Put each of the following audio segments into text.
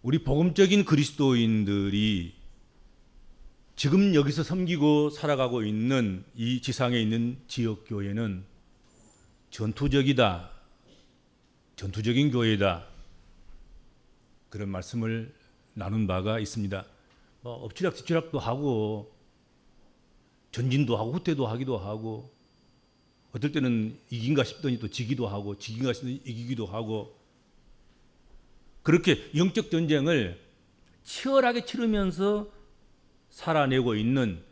우리 복음적인 그리스도인들이 지금 여기서 섬기고 살아가고 있는 이 지상에 있는 지역교회는 전투적이다, 전투적인 교회다, 그런 말씀을 나눈 바가 있습니다. 엎치락뒤치락도 하고 전진도 하고 후퇴도 하기도 하고 어떨 때는 이긴가 싶더니 또 지기도 하고 지긴가 싶더니 이기기도 하고 그렇게 영적 전쟁을 치열하게 치르면서 살아내고 있는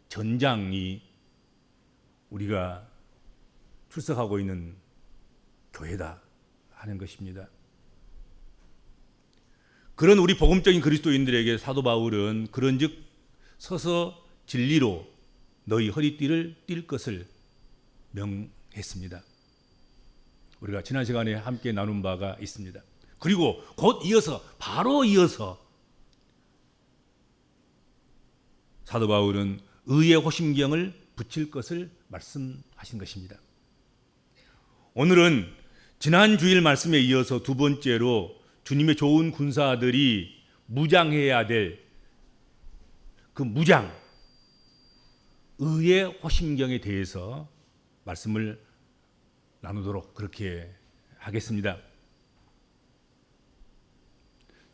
전장이 우리가 출석하고 있는 교회다 하는 것입니다. 그런 우리 복음적인 그리스도인들에게 사도 바울은 그런즉 서서 진리로 너희 허리띠를 띨 것을 명했습니다. 우리가 지난 시간에 함께 나눈 바가 있습니다. 그리고 곧 이어서 바로 이어서 사도 바울은 의의 호심경을 붙일 것을 말씀하신 것입니다. 오늘은 지난 주일 말씀에 이어서 두 번째로 주님의 좋은 군사들이 무장해야 될 그 무장, 의의 호심경에 대해서 말씀을 나누도록 그렇게 하겠습니다.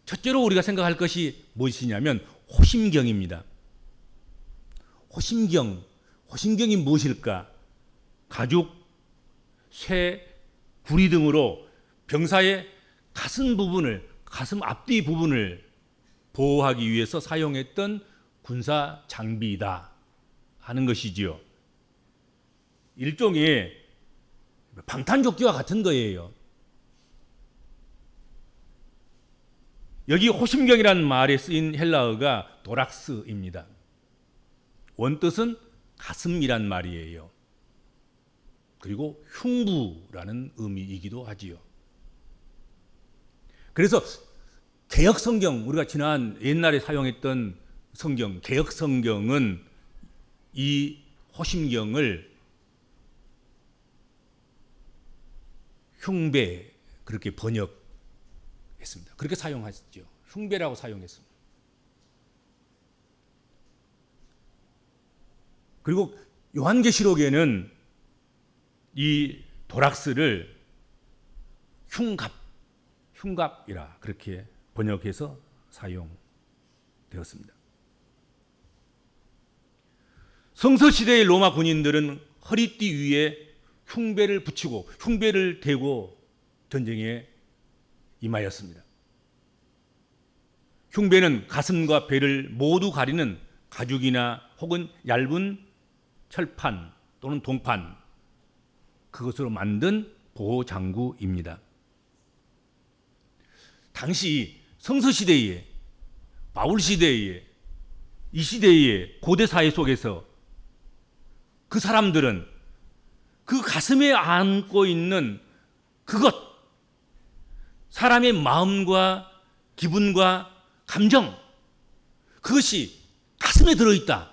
첫째로 우리가 생각할 것이 무엇이냐면 호심경입니다. 호심경이 무엇일까? 가죽, 쇠, 구리 등으로 병사의 가슴 앞뒤 부분을 보호하기 위해서 사용했던 군사 장비이다 하는 것이지요. 일종의 방탄조끼와 같은 거예요. 여기 호심경이라는 말에 쓰인 헬라어가 도락스입니다. 원뜻은 가슴이란 말이에요. 그리고 흉부라는 의미이기도 하지요. 그래서 개역 성경, 우리가 지난 옛날에 사용했던 성경, 개역 성경은 이 호심경을 흉배 그렇게 번역했습니다. 그렇게 사용하셨죠. 흉배라고 사용했습니다. 그리고 요한계시록에는 이 도락스를 흉갑이라 그렇게 번역해서 사용되었습니다. 성서시대의 로마 군인들은 허리띠 위에 흉배를 붙이고 흉배를 대고 전쟁에 임하였습니다. 흉배는 가슴과 배를 모두 가리는 가죽이나 혹은 얇은 철판 또는 동판, 그것으로 만든 보호 장구입니다. 당시 성서시대에, 바울시대에, 이 시대의 고대 사회 속에서 그 사람들은 그 가슴에 안고 있는 그것, 사람의 마음과 기분과 감정, 그것이 가슴에 들어있다,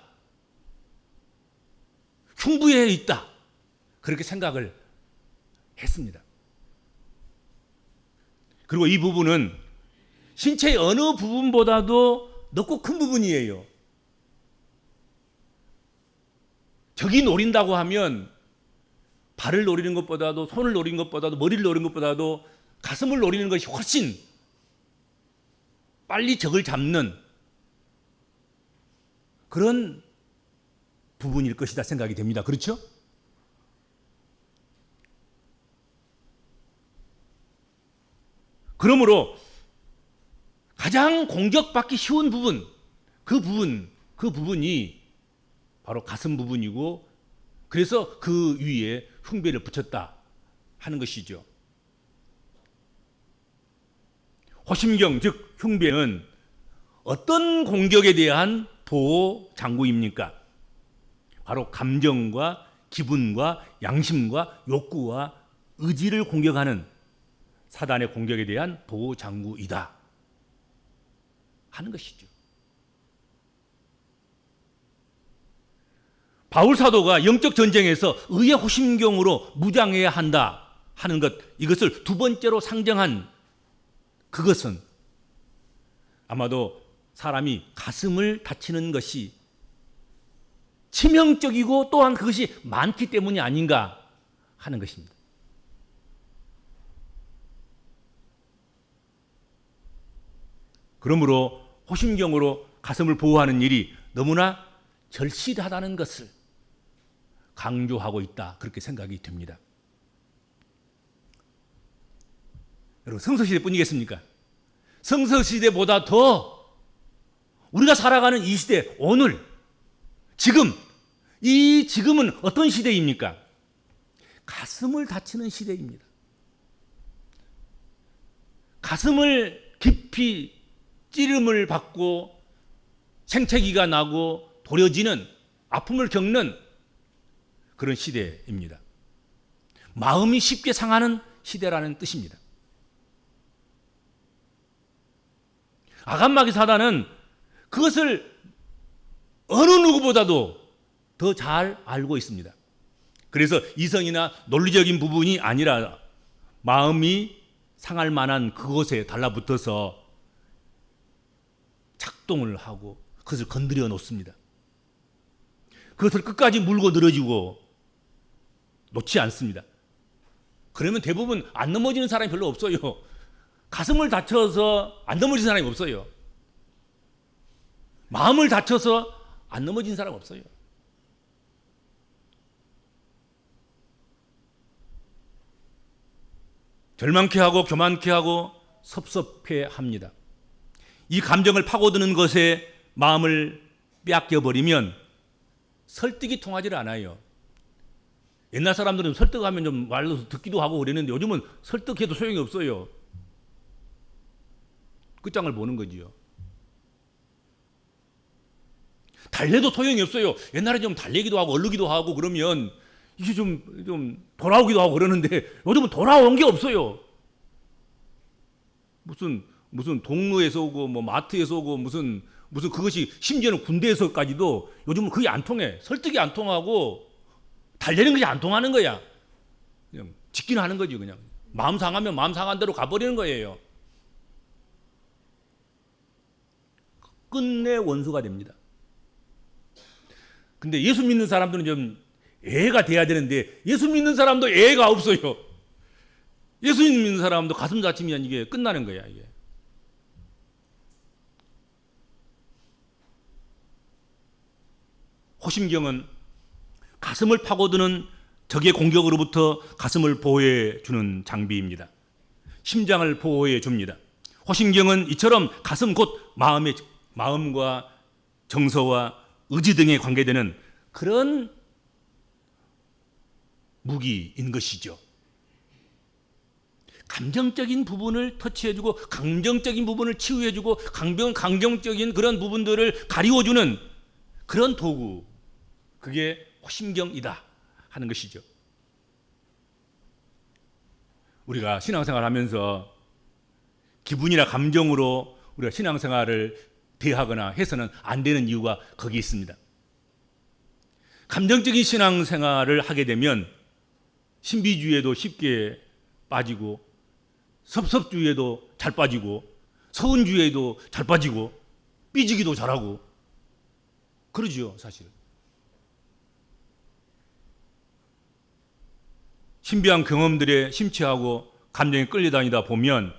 흉부에 있다, 그렇게 생각을 했습니다. 그리고 이 부분은 신체의 어느 부분보다도 넓고 큰 부분이에요. 적이 노린다고 하면 발을 노리는 것보다도, 손을 노리는 것보다도, 머리를 노리는 것보다도 가슴을 노리는 것이 훨씬 빨리 적을 잡는 그런 부분일 것이다 생각이 됩니다. 그렇죠? 그러므로 가장 공격받기 쉬운 부분, 그 부분이 바로 가슴 부분이고, 그래서 그 위에 흉배를 붙였다 하는 것이죠. 호심경, 즉 흉배는 어떤 공격에 대한 보호 장구입니까? 바로 감정과 기분과 양심과 욕구와 의지를 공격하는 사단의 공격에 대한 보호 장구이다 하는 것이죠. 바울 사도가 영적 전쟁에서 의의 호심경으로 무장해야 한다 하는 것, 이것을 두 번째로 상정한 그것은 아마도 사람이 가슴을 다치는 것이 치명적이고 또한 그것이 많기 때문이 아닌가 하는 것입니다. 그러므로 호심경으로 가슴을 보호하는 일이 너무나 절실하다는 것을 강조하고 있다, 그렇게 생각이 됩니다. 여러분, 성서시대뿐이겠습니까? 성서시대보다 더 우리가 살아가는 이 시대, 오늘, 지금, 이 지금은 어떤 시대입니까? 가슴을 다치는 시대입니다. 가슴을 깊이 찌름을 받고 생채기가 나고 도려지는 아픔을 겪는 그런 시대입니다. 마음이 쉽게 상하는 시대라는 뜻입니다. 아간마귀 사단은 그것을 어느 누구보다도 더 잘 알고 있습니다. 그래서 이성이나 논리적인 부분이 아니라 마음이 상할 만한 그곳에 달라붙어서 작동을 하고 그것을 건드려 놓습니다. 그것을 끝까지 물고 늘어지고 놓지 않습니다. 그러면 대부분 안 넘어지는 사람이 별로 없어요. 가슴을 다쳐서 안 넘어진 사람이 없어요. 마음을 다쳐서 안 넘어진 사람 없어요. 절망케 하고 교만케 하고 섭섭해 합니다. 이 감정을 파고드는 것에 마음을 빼앗겨버리면 설득이 통하지 않아요. 옛날 사람들은 설득하면 좀 말로 듣기도 하고 그랬는데 요즘은 설득해도 소용이 없어요. 끝장을 보는 거지요. 달래도 소용이 없어요. 옛날에 좀 달래기도 하고 얼르기도 하고 그러면 이게 좀 돌아오기도 하고 그러는데 요즘은 돌아온 게 없어요. 무슨 동로에서 오고 뭐 마트에서 오고 무슨 그것이 심지어는 군대에서까지도 요즘은 그게 안 통해. 설득이 안 통하고 달래는 것이 안 통하는 거야. 그냥 짓기는 하는 거지. 그냥 마음 상하면 마음 상한 대로 가버리는 거예요. 끝내 원수가 됩니다. 근데 예수 믿는 사람들은 좀 애가 돼야 되는데 예수 믿는 사람도 애가 없어요. 예수 믿는 사람도 가슴 다치면 이게 끝나는 거야. 이게. 호심경은 가슴을 파고드는 적의 공격으로부터 가슴을 보호해 주는 장비입니다. 심장을 보호해 줍니다. 호심경은 이처럼 가슴 곧 마음과 정서와 의지 등에 관계되는 그런 무기인 것이죠. 감정적인 부분을 터치해주고 감정적인 부분을 치유해주고 감정적인 그런 부분들을 가리워주는 그런 도구, 그게 호심경이다 하는 것이죠. 우리가 신앙생활을 하면서 기분이나 감정으로 우리가 신앙생활을 대하거나 해서는 안 되는 이유가 거기 있습니다. 감정적인 신앙생활을 하게 되면 신비주의에도 쉽게 빠지고 섭섭주의에도 잘 빠지고 서운주의에도 잘 빠지고 삐지기도 잘하고 그러죠, 사실. 신비한 경험들에 심취하고 감정에 끌려다니다 보면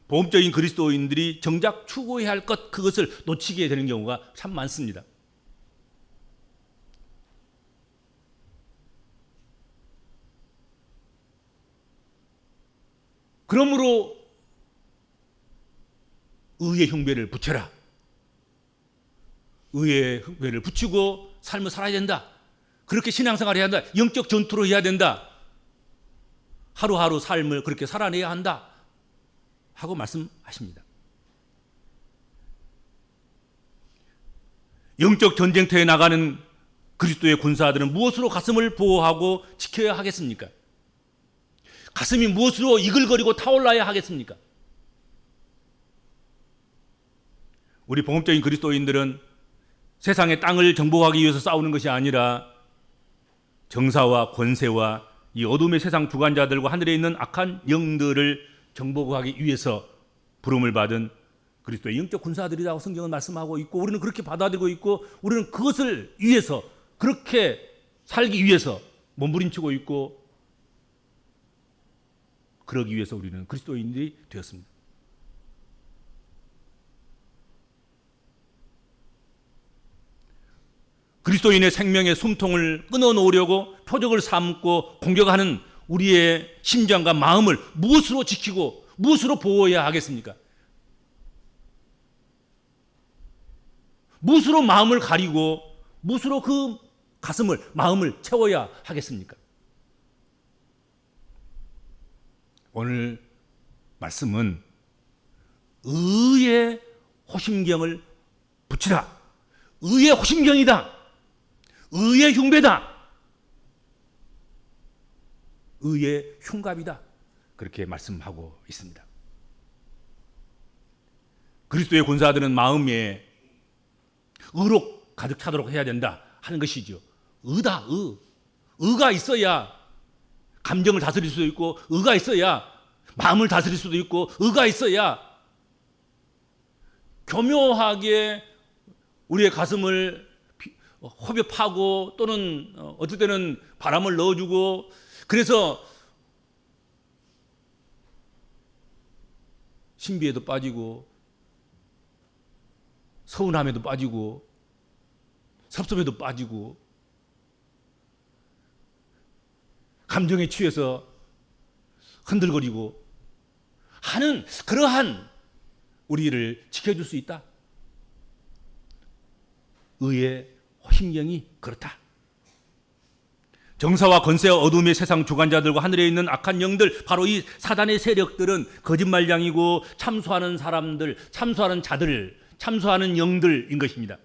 보험적인 그리스도인들이 정작 추구해야 할 것, 그것을 놓치게 되는 경우가 참 많습니다. 그러므로 의의 흉배를 붙여라. 의의 흉배를 붙이고 삶을 살아야 된다. 그렇게 신앙생활을 해야 한다. 영적 전투로 해야 된다. 하루하루 삶을 그렇게 살아내야 한다 하고 말씀하십니다. 영적 전쟁터에 나가는 그리스도의 군사들은 무엇으로 가슴을 보호하고 지켜야 하겠습니까? 가슴이 무엇으로 이글거리고 타올라야 하겠습니까? 우리 복음적인 그리스도인들은 세상의 땅을 정복하기 위해서 싸우는 것이 아니라 정사와 권세와 이 어둠의 세상 주관자들과 하늘에 있는 악한 영들을 정복하기 위해서 부름을 받은 그리스도의 영적 군사들이라고 성경은 말씀하고 있고 우리는 그렇게 받아들이고 있고 우리는 그것을 위해서 그렇게 살기 위해서 몸부림치고 있고 그러기 위해서 우리는 그리스도인들이 되었습니다. 그리스도인의 생명의 숨통을 끊어놓으려고 표적을 삼고 공격하는 우리의 심장과 마음을 무엇으로 지키고 무엇으로 보호해야 하겠습니까? 무엇으로 마음을 가리고 무엇으로 그 가슴을 마음을 채워야 하겠습니까? 오늘 말씀은 의의 호심경을 붙이라. 의의 호심경이다. 의의 흉배다. 의의 흉갑이다. 그렇게 말씀하고 있습니다. 그리스도의 군사들은 마음에 의로 가득 차도록 해야 된다 하는 것이죠. 의다, 의. 의가 있어야 감정을 다스릴 수도 있고, 의가 있어야 마음을 다스릴 수도 있고, 의가 있어야 교묘하게 우리의 가슴을 허벼 파고 또는 어떨 때는 바람을 넣어주고, 그래서 신비에도 빠지고 서운함에도 빠지고 섭섭에도 빠지고 감정에 취해서 흔들거리고 하는 그러한 우리를 지켜줄 수 있다. 의의 호심경이 그렇다. 정사와 권세와 어둠의 세상 주관자들과 하늘에 있는 악한 영들, 바로 이 사단의 세력들은 거짓말장이고 참소하는 사람들, 참소하는 자들, 참소하는 영들인 것입니다.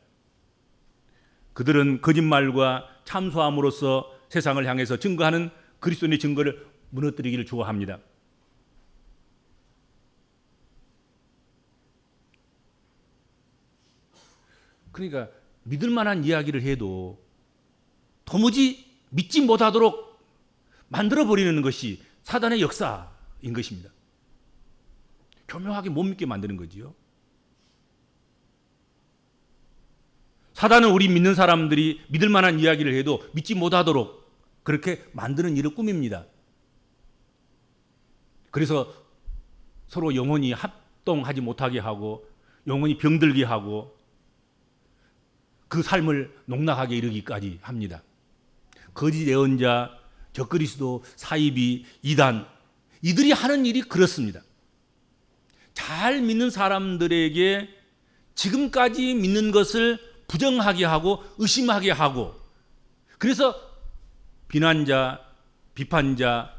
그들은 거짓말과 참소함으로써 세상을 향해서 증거하는 그리스도인의 증거를 무너뜨리기를 좋아합니다. 그러니까 믿을 만한 이야기를 해도 도무지 믿지 못하도록 만들어버리는 것이 사단의 역사인 것입니다. 교묘하게 못 믿게 만드는 거지요. 사단은 우리 믿는 사람들이 믿을 만한 이야기를 해도 믿지 못하도록 그렇게 만드는 일을 꾸밉니다. 그래서 서로 영혼이 합동하지 못하게 하고 영혼이 병들게 하고 그 삶을 농락하게 이르기까지 합니다. 거짓 예언자, 적그리스도, 사이비, 이단, 이들이 하는 일이 그렇습니다. 잘 믿는 사람들에게 지금까지 믿는 것을 부정하게 하고 의심하게 하고, 그래서 비난자, 비판자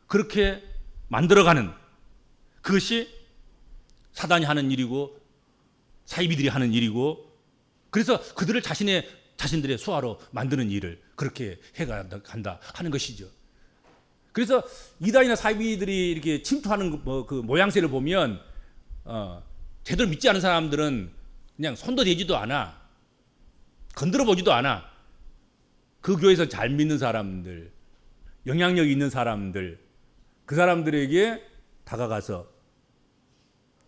그렇게 만들어가는 그것이 사단이 하는 일이고 사이비들이 하는 일이고, 그래서 그들을 자신들의 수하로 만드는 일을 그렇게 해간다 하는 것이죠. 그래서 이단이나 사이비들이 이렇게 침투하는 그 모양새를 보면 제대로 믿지 않은 사람들은 그냥 손도 대지도 않아, 건드려 보지도 않아. 그 교회에서 잘 믿는 사람들, 영향력 있는 사람들, 그 사람들에게 다가가서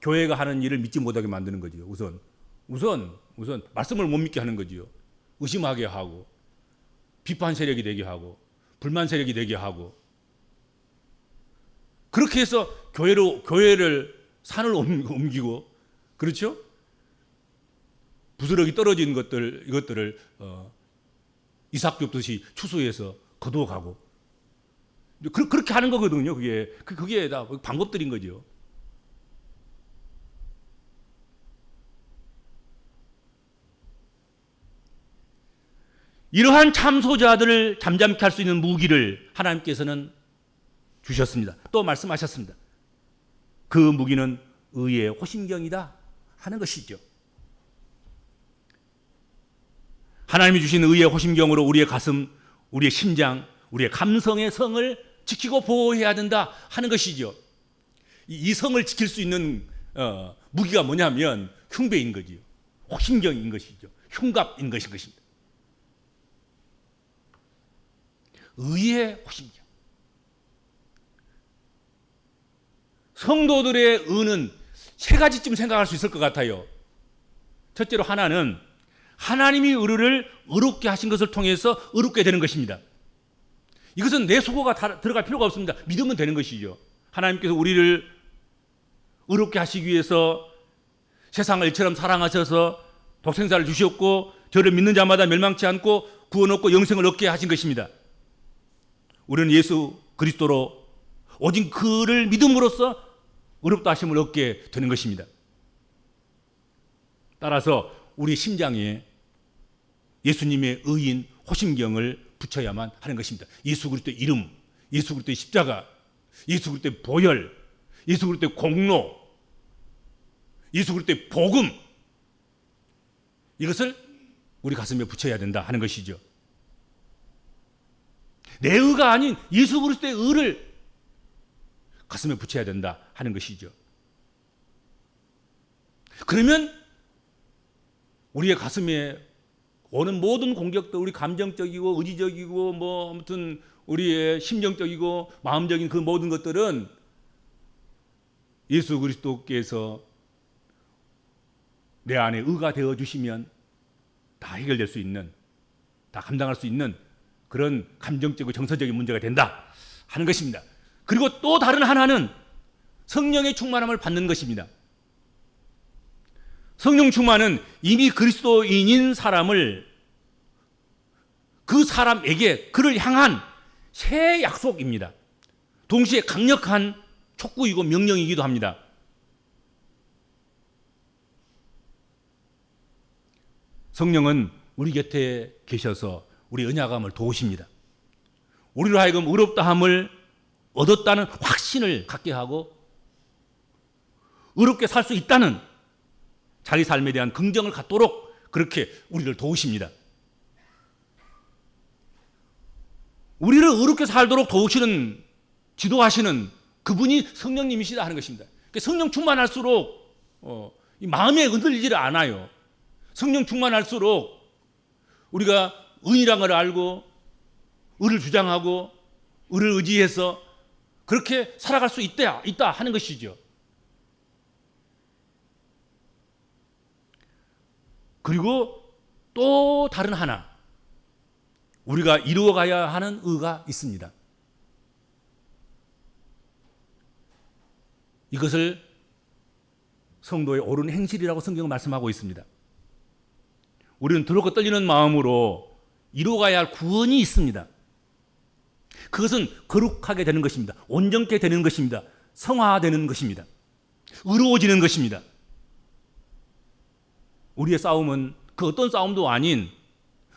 교회가 하는 일을 믿지 못하게 만드는 거죠. 우선 말씀을 못 믿게 하는 거지요. 의심하게 하고 비판 세력이 되게 하고 불만 세력이 되게 하고, 그렇게 해서 교회를 산을 옮기고, 그렇죠? 부스러기 떨어진 이것들을 이삭 줍듯이 추수해서 거두어가고, 그렇게 하는 거거든요. 그게 다 방법들인 거죠. 이러한 참소자들을 잠잠케 할 수 있는 무기를 하나님께서는 주셨습니다. 또 말씀하셨습니다. 그 무기는 의의 호심경이다 하는 것이죠. 하나님이 주신 의의 호심경으로 우리의 가슴, 우리의 심장, 우리의 감성의 성을 지키고 보호해야 된다 하는 것이죠. 이 성을 지킬 수 있는 무기가 뭐냐면 흉배인 거지요. 호심경인 것이죠. 흉갑인 것입니다. 의의 호심경. 성도들의 의는 세 가지쯤 생각할 수 있을 것 같아요. 첫째로 하나는 하나님이 우리를 의롭게 하신 것을 통해서 의롭게 되는 것입니다. 이것은 내 수고가 들어갈 필요가 없습니다. 믿으면 되는 것이죠. 하나님께서 우리를 의롭게 하시기 위해서 세상을 이처럼 사랑하셔서 독생자를 주셨고 저를 믿는 자마다 멸망치 않고 구원 얻고 영생을 얻게 하신 것입니다. 우리는 예수 그리스도로 오직 그를 믿음으로써 의롭다 하심을 얻게 되는 것입니다. 따라서 우리 심장에 예수님의 의인 호심경을 붙여야만 하는 것입니다. 예수 그리스도의 이름, 예수 그리스도의 십자가, 예수 그리스도의 보혈, 예수 그리스도의 공로, 예수 그리스도의 복음, 이것을 우리 가슴에 붙여야 된다 하는 것이죠. 내 의가 아닌 예수 그리스도의 의를 가슴에 붙여야 된다 하는 것이죠. 그러면 우리의 가슴에 오는 모든 공격도 우리 감정적이고 의지적이고 뭐 아무튼 우리의 심정적이고 마음적인 그 모든 것들은 예수 그리스도께서 내 안에 의가 되어 주시면 다 해결될 수 있는, 다 감당할 수 있는 그런 감정적이고 정서적인 문제가 된다 하는 것입니다. 그리고 또 다른 하나는 성령의 충만함을 받는 것입니다. 성령 충만은 이미 그리스도인인 사람을 그 사람에게 그를 향한 새 약속입니다. 동시에 강력한 촉구이고 명령이기도 합니다. 성령은 우리 곁에 계셔서 우리 언약함을 도우십니다. 우리로 하여금 의롭다함을 얻었다는 확신을 갖게 하고 의롭게 살 수 있다는 자기 삶에 대한 긍정을 갖도록 그렇게 우리를 도우십니다. 우리를 의롭게 살도록 도우시는, 지도하시는 그분이 성령님이시다 하는 것입니다. 성령 충만할수록 이 마음에 흔들리지를 않아요. 성령 충만할수록 우리가 의인이란 걸 알고 의를 주장하고 의를 의지해서 그렇게 살아갈 수 있다 하는 것이죠. 그리고 또 다른 하나, 우리가 이루어가야 하는 의가 있습니다. 이것을 성도의 옳은 행실이라고 성경은 말씀하고 있습니다. 우리는 두렵고 떨리는 마음으로 이루어가야 할 구원이 있습니다. 그것은 거룩하게 되는 것입니다. 온전케 되는 것입니다. 성화되는 것입니다. 의로워지는 것입니다. 우리의 싸움은 그 어떤 싸움도 아닌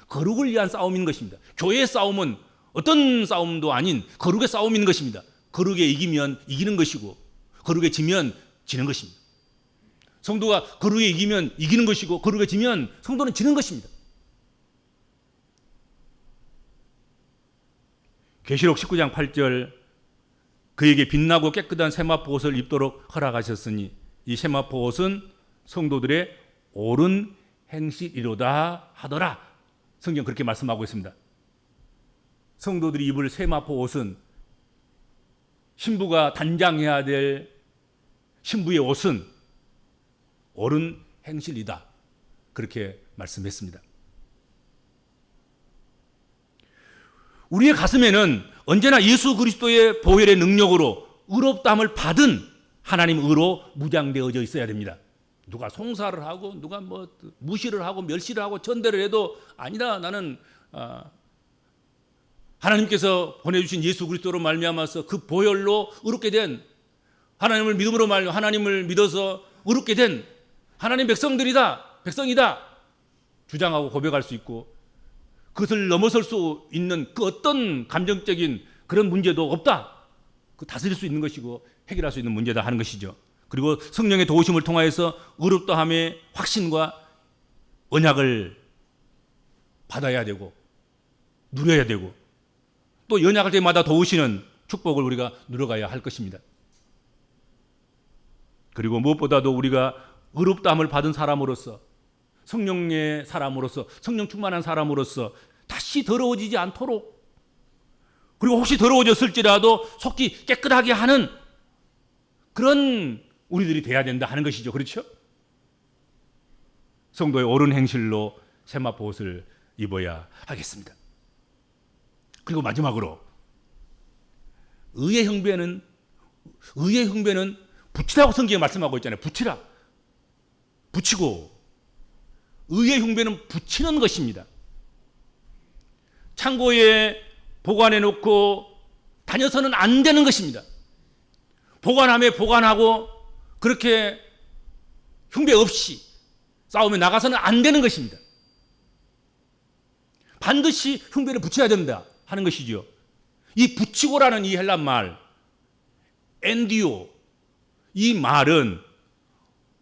거룩을 위한 싸움인 것입니다. 교회의 싸움은 어떤 싸움도 아닌 거룩의 싸움인 것입니다. 거룩에 이기면 이기는 것이고 거룩에 지면 지는 것입니다. 성도가 거룩에 이기면 이기는 것이고 거룩에 지면 성도는 지는 것입니다. 계시록 19장 8절, 그에게 빛나고 깨끗한 세마포 옷을 입도록 허락하셨으니 이 세마포 옷은 성도들의 옳은 행실이로다 하더라. 성경 그렇게 말씀하고 있습니다. 성도들이 입을 세마포 옷은, 신부가 단장해야 될 신부의 옷은 옳은 행실이다. 그렇게 말씀했습니다. 우리의 가슴에는 언제나 예수 그리스도의 보혈의 능력으로 의롭다함을 받은 하나님 의로 무장되어져 있어야 됩니다. 누가 송사를 하고 누가 뭐 무시를 하고 멸시를 하고 천대를 해도 아니다, 나는 하나님께서 보내주신 예수 그리스도로 말미암아서 그 보혈로 의롭게 된, 하나님을 믿음으로 말미암아 하나님을 믿어서 의롭게 된 하나님 백성이다 주장하고 고백할 수 있고, 그것을 넘어설 수 있는 그 어떤 감정적인 그런 문제도 없다. 그 다스릴 수 있는 것이고 해결할 수 있는 문제다 하는 것이죠. 그리고 성령의 도우심을 통하여서 의롭다함의 확신과 언약을 받아야 되고 누려야 되고, 또 연약할 때마다 도우시는 축복을 우리가 누려가야 할 것입니다. 그리고 무엇보다도 우리가 의롭다함을 받은 사람으로서, 성령의 사람으로서, 성령 충만한 사람으로서 다시 더러워지지 않도록, 그리고 혹시 더러워졌을지라도 속히 깨끗하게 하는 그런 우리들이 돼야 된다 하는 것이죠. 그렇죠? 성도의 옳은 행실로 세마포 옷을 입어야 하겠습니다. 그리고 마지막으로 의의 형배는 붙이라고 성경에 말씀하고 있잖아요. 붙이라. 붙이고 의의 흉배는 붙이는 것입니다. 창고에 보관해 놓고 다녀서는 안 되는 것입니다. 보관하고 그렇게 흉배 없이 싸우며 나가서는 안 되는 것입니다. 반드시 흉배를 붙여야 된다 하는 것이죠. 이 붙이고라는 이 헬란 말 엔디오, 이 말은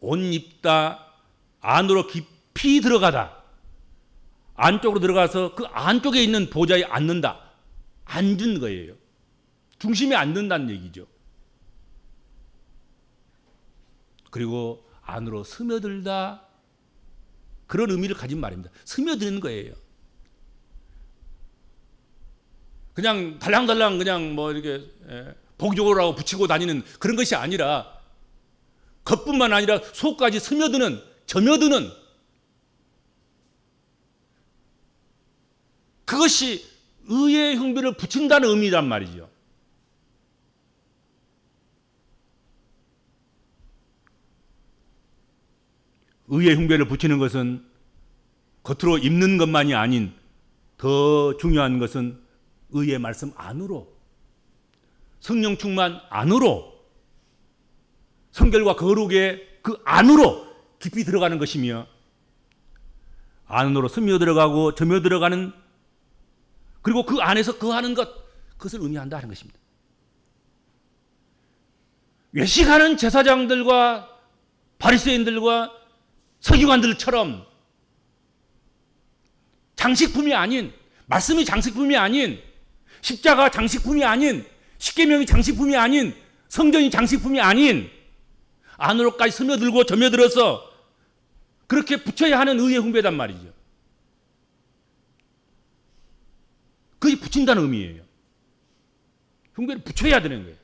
옷 입다, 안으로 깊이 들어가다, 안쪽으로 들어가서 그 안쪽에 있는 보좌에 앉는다, 앉은 거예요. 중심에 앉는다는 얘기죠. 그리고 안으로 스며들다, 그런 의미를 가진 말입니다. 스며드는 거예요. 그냥 달랑달랑 그냥 뭐 이렇게 복적으로 하고 붙이고 다니는 그런 것이 아니라 겉뿐만 아니라 속까지 스며드는, 점여드는, 그것이 의의 흉배를 붙인다는 의미란 말이죠. 의의 흉배를 붙이는 것은 겉으로 입는 것만이 아닌 더 중요한 것은 의의 말씀 안으로, 성령 충만 안으로, 성결과 거룩의 그 안으로 깊이 들어가는 것이며, 안으로 스며 들어가고 점여 들어가는, 그리고 그 안에서 거하는 것, 그것을 의미한다 하는 것입니다. 외식하는 제사장들과 바리새인들과 서기관들처럼 장식품이 아닌, 말씀이 장식품이 아닌, 십자가 장식품이 아닌, 십계명이 장식품이 아닌, 성전이 장식품이 아닌, 안으로까지 스며들고 점여들어서 그렇게 붙여야 하는 의의 흉배단 말이죠. 그게 붙인다는 의미예요. 흉배를 붙여야 되는 거예요.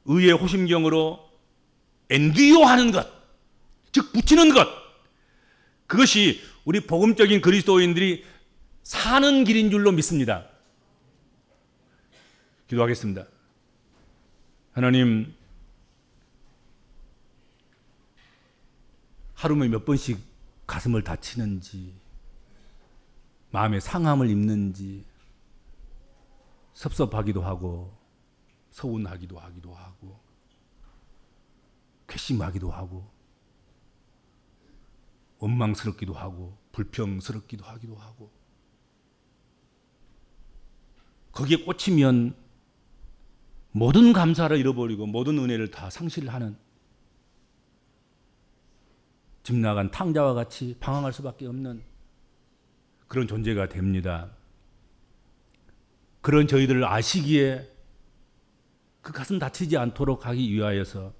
의의 호심경으로 엔디오 하는 것, 즉 붙이는 것, 그것이 우리 복음적인 그리스도인들이 사는 길인 줄로 믿습니다. 기도하겠습니다. 하나님, 하루에 몇 번씩 가슴을 다치는지, 마음의 상함을 입는지, 섭섭하기도 하고 서운하기도 하고 괘씸하기도 하고 원망스럽기도 하고 불평스럽기도 하기도 하고, 거기에 꽂히면 모든 감사를 잃어버리고 모든 은혜를 다 상실하는, 집 나간 탕자와 같이 방황할 수밖에 없는 그런 존재가 됩니다. 그런 저희들을 아시기에 그 가슴 다치지 않도록 하기 위하여서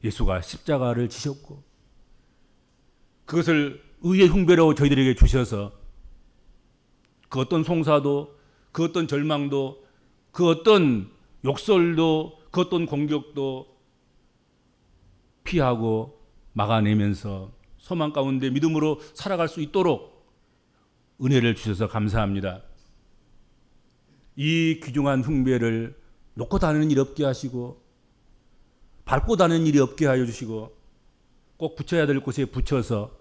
예수가 십자가를 지셨고, 그것을 의의 흉배로 저희들에게 주셔서 그 어떤 송사도, 그 어떤 절망도, 그 어떤 욕설도, 그 어떤 공격도 피하고 막아내면서 소망 가운데 믿음으로 살아갈 수 있도록 은혜를 주셔서 감사합니다. 이 귀중한 흉배를 놓고 다니는 일 없게 하시고 밟고 다니는 일이 없게 하여 주시고, 꼭 붙여야 될 곳에 붙여서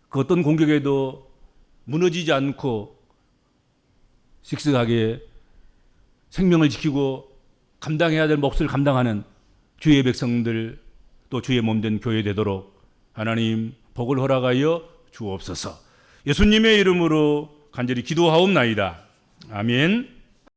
그 어떤 공격에도 무너지지 않고 씩씩하게 생명을 지키고 감당해야 될 몫을 감당하는 주의 백성들, 또 주의 몸된 교회 되도록 하나님 복을 허락하여 주옵소서. 예수님의 이름으로 간절히 기도하옵나이다. 아멘.